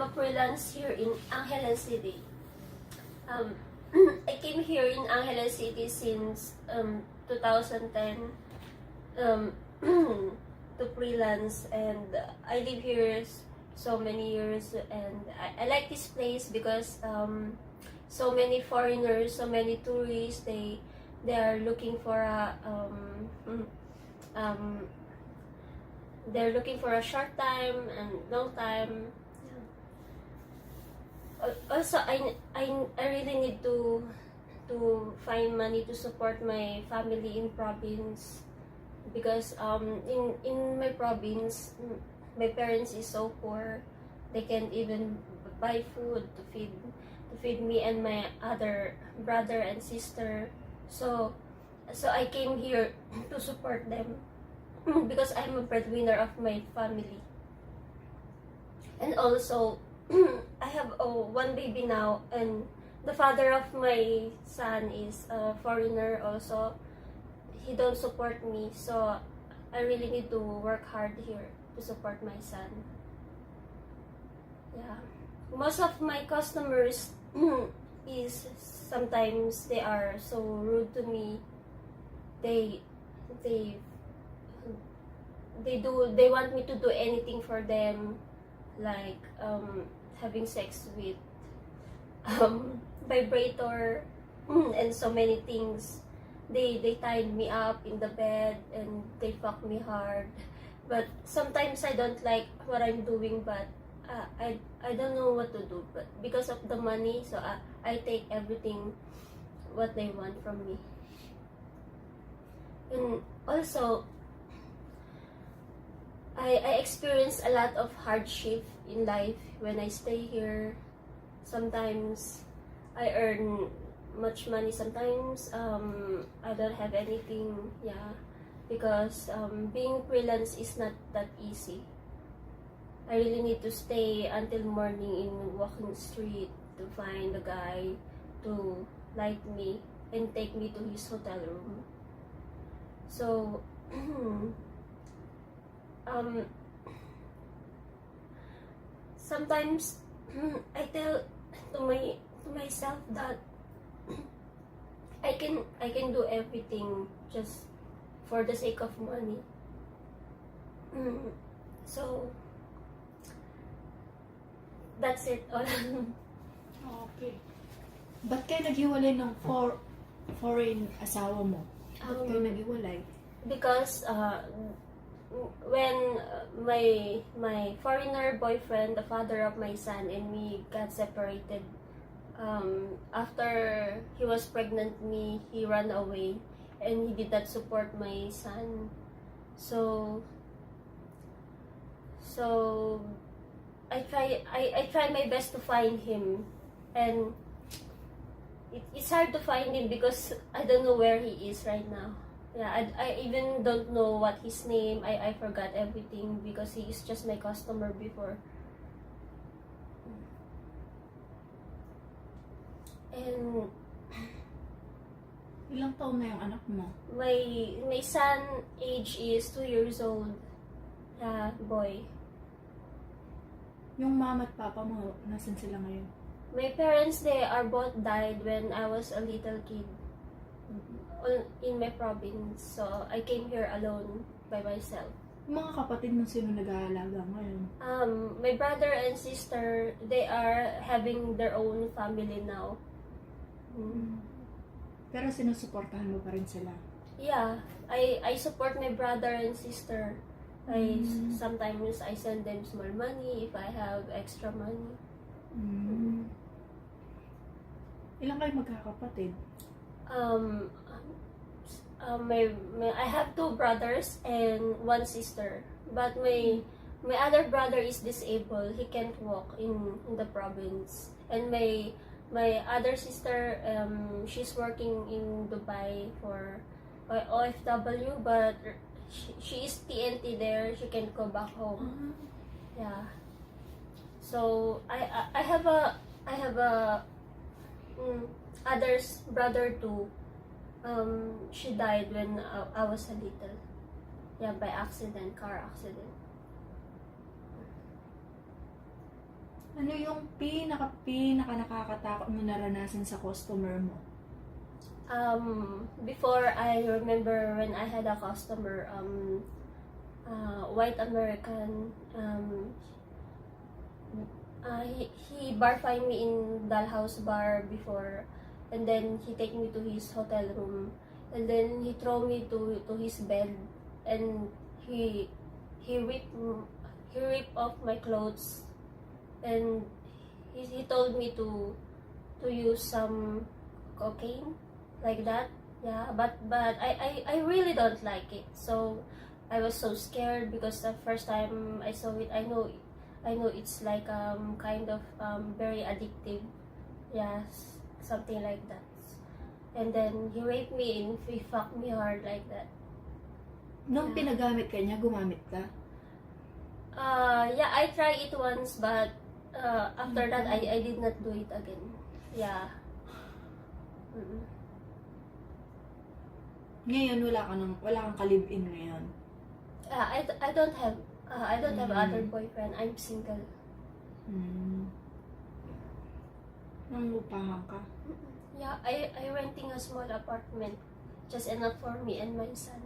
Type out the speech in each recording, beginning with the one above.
a freelance here in Angeles City. Um, I came here in Angeles City since 2010 um, to freelance, and I live here so many years, and I like this place because so many foreigners, so many tourists, they are looking for a um, they're looking for a short time and long time. Also, I really need to find money to support my family in province, because in my province, my parents is so poor, they can't even buy food to feed me and my other brother and sister. So I came here to support them because I'm a breadwinner of my family. And also, I have one baby now, and the father of my son is a foreigner also. He don't support me, so I really need to work hard here to support my son. Yeah. Most of my customers is sometimes they are so rude to me. They they they want me to do anything for them, like having sex with vibrator and so many things. They tied me up in the bed and they fuck me hard. But sometimes I don't like what I'm doing, but I don't know what to do. But because of the money, so I take everything what they want from me. And also, I experience a lot of hardship in life when I stay here. Sometimes I earn much money, sometimes I don't have anything, yeah, because being freelance is not that easy. I really need to stay until morning in walking street to find a guy to like me and take me to his hotel room. So sometimes I tell to myself that I can do everything just for the sake of money. So that's it all. Okay. Ba't kayo naghiwalay ng foreign asawa mo? Ba't kayo naghiwalay? Because when my foreigner boyfriend, the father of my son, and me got separated, after he was pregnant me, he ran away and he did not support my son. So I try my best to find him, and it's hard to find him because I don't know where he is right now. Yeah, I even don't know what his name. I forgot everything because he is just my customer before. And Ilang taon na yung anak mo? my son age is 2 years old. Boy. Yung mama at papa mo, nasan sila ngayon? My parents, they are both died when I was a little kid in my province. So I came here alone by myself. Yung mga kapatid mo, sino nag-aalaga ngayon? My brother and sister, they are having their own family now. Pero sinusuportahan mo pa rin sila? Yeah, I support my brother and sister. Sometimes I send them small money if I have extra money. Ilang kayo magkakapatid? I have 2 brothers and 1 sister, but my other brother is disabled. He can't walk in the province, and my other sister, she's working in Dubai for OFW, but she is TNT there. She can't go back home. Yeah. So I have a other's brother too. She died when I was a little. Yeah, by accident, car accident. Ano yung pinaka nakakatakot mo naranasan sa customer mo? Before, I remember when I had a customer, white American, he bar find me in Dalhouse bar before, and then he take me to his hotel room, and then he throw me to his bed, and he rip off my clothes, and he told me to use some cocaine like that. Yeah, but I really don't like it. So I was so scared because the first time I saw it, I know it's like kind of very addictive. Yes, something like that. And then he raped me and he fucked me hard like that. Nung Yeah. pinagamit ka niya, gumamit ka? Yeah, I tried it once, but after that I did not do it again. Yeah. Mm-mm. Ngayon, wala kang ka-live-in ngayon. I don't have other Mm. boyfriend. I'm single. Nangupahan ka? Yeah, I renting a small apartment, just enough for me and my son.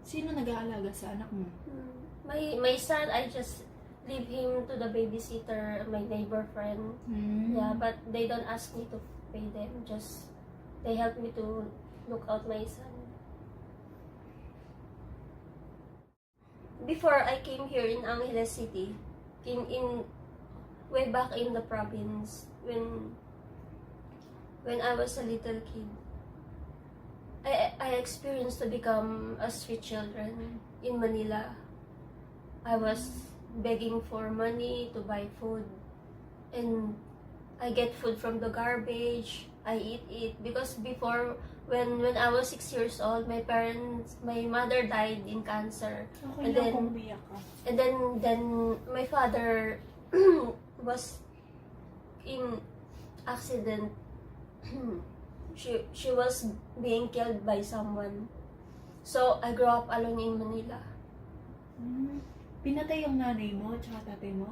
Sino nag-aalaga sa anak mo? My son, I just leave him to the babysitter, my neighbor friend. Yeah, but they don't ask me to pay them. Just they help me to look out my son. Before I came here in Angeles City, in way back in the province, when I was a little kid, I experienced to become a street children in Manila. I was begging for money to buy food, and I get food from the garbage. I eat it because before, when I was 6 years old, my mother died in cancer. Okay And lang then- kung umiyak ka. And then my father was in accident. she was being killed by someone. So I grew up alone in Manila. Pinatay yung nanay mo at tatay mo?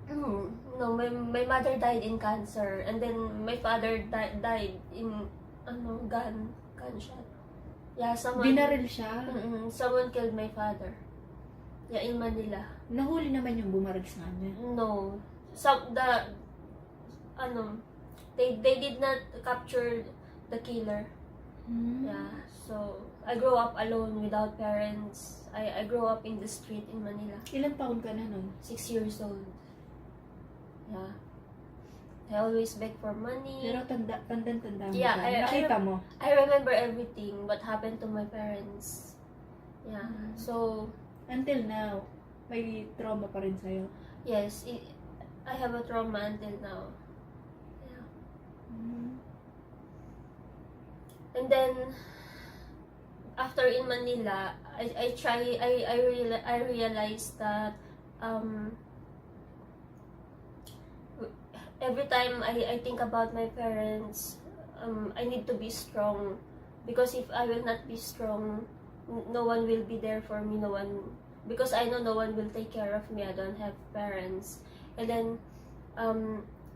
No, my mother died in cancer, and then my father died in gunshot. Yeah, Binaril siya? someone killed my father. Yeah, in Manila. Nahuli naman yung bumaril sa kanya? No. They did not capture the killer. Yeah. So I grew up alone without parents. I grew up in the street in Manila. Ilang taon ka na nun? 6 years old. Yeah. I always beg for money. Pero tanda mo Yeah, ba? Nakita mo? I remember everything what happened to my parents. Yeah. So Until now, may trauma pa rin sa'yo? yes, I have a trauma until now. Yeah. And then after in Manila, I realized that every time I think about my parents, I need to be strong, because if I will not be strong, no one will be there for me. No one, because I know no one will take care of me. I don't have parents. And then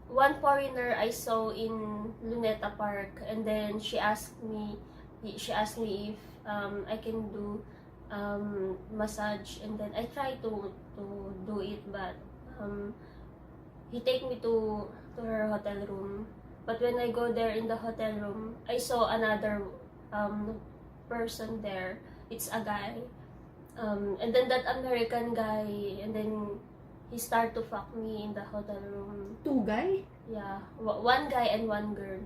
one foreigner I saw in Luneta Park, and then she asked me if I can do massage, and then I tried to do it, but he take me to her hotel room. But when I go there in the hotel room, I saw another person there. It's a guy, and then that American guy, and then he start to fuck me in the hotel room. Two guy? Yeah, one guy and one girl.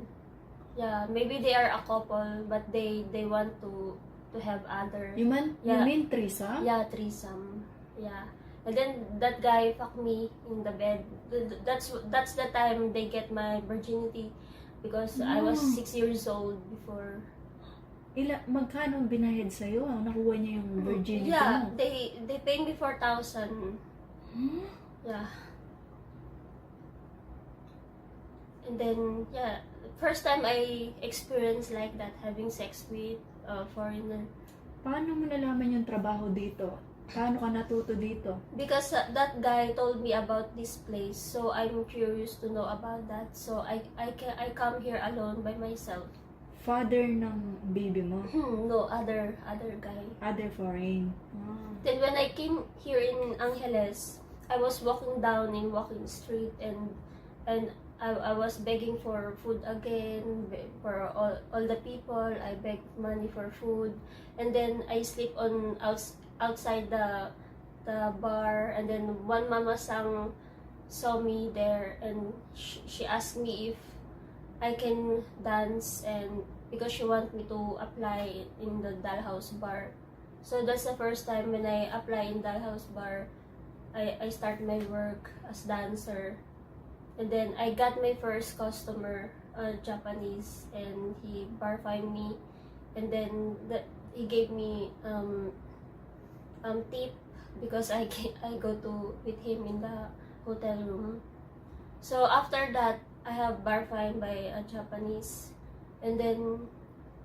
Yeah, maybe they are a couple, but they want to have other. You Yeah. mean threesome? Yeah, threesome. Yeah. And then that guy fucked me in the bed. That's the time they get my virginity, because I was No. 6 years old before. Magkano ang binayad sa'yo? Nakuha niya yung virginity Yeah, mo? they paid me 4,000. Yeah. And then yeah, first time I experienced like that, having sex with a foreigner. Paano mo nalaman yung trabaho dito? Paano ka natuto dito? Because that guy told me about this place, so I'm curious to know about that. So I come here alone by myself. Father ng baby mo? No, other guy. Other foreign? Ah. Then when I came here in Angeles, I was walking down in walking street, and I was begging for food again for all the people. I begged money for food, and then I sleep on outside the bar, and then one mama sang saw me there, and she asked me if I can dance, and because she want me to apply in the Dollhouse Bar. So that's the first time when I apply in Dollhouse Bar. I start my work as dancer, and then I got my first customer, Japanese, and he bar fined me, and then he gave me tip because I go to with him in the hotel room. So after that, I have bar fine by a Japanese, and then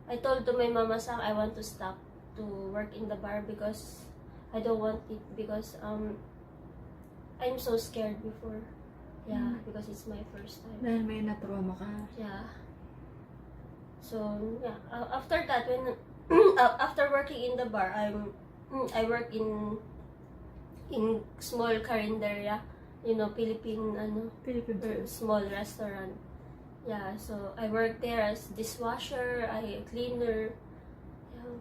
I told to my mama sang I want to stop to work in the bar because I don't want it, because I'm so scared before. Yeah, because it's my first time. Dahil may na-trauma ka. Yeah. So yeah, after that, when after working in the bar, I work in small carinderia, Philippine Philippine small restaurant. Yeah, so I work there as dishwasher, I cleaner. Yeah,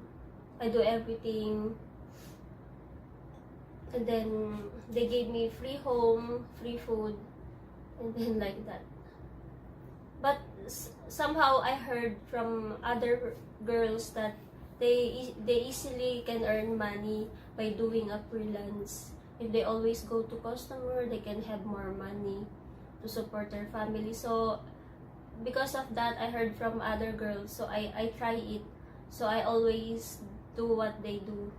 I do everything. And then they gave me free home, free food, and then like that. But somehow I heard from other girls that they easily can earn money by doing a freelance. If they always go to customer, they can have more money to support their family. So because of that, I heard from other girls, so I try it. So I always do what they do.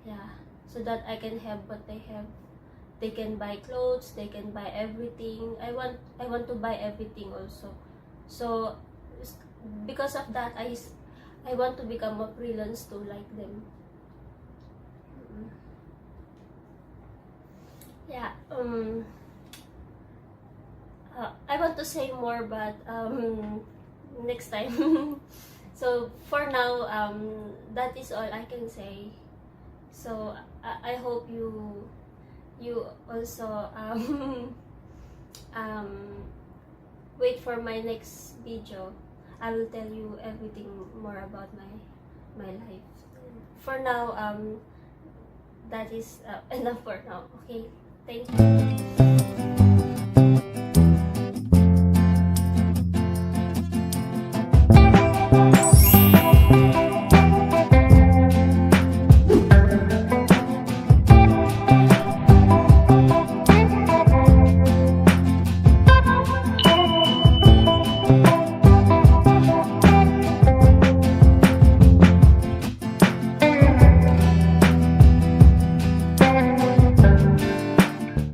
Yeah, so that I can have what they have. They can buy clothes, they can buy everything. I want to buy everything also. So because of that, I want to become a freelance too, like them. Yeah. I want to say more, but next time. So for now, that is all I can say. So I hope you also wait for my next video. I will tell you everything more about my life. For now, that is enough for now. Okay, thank you.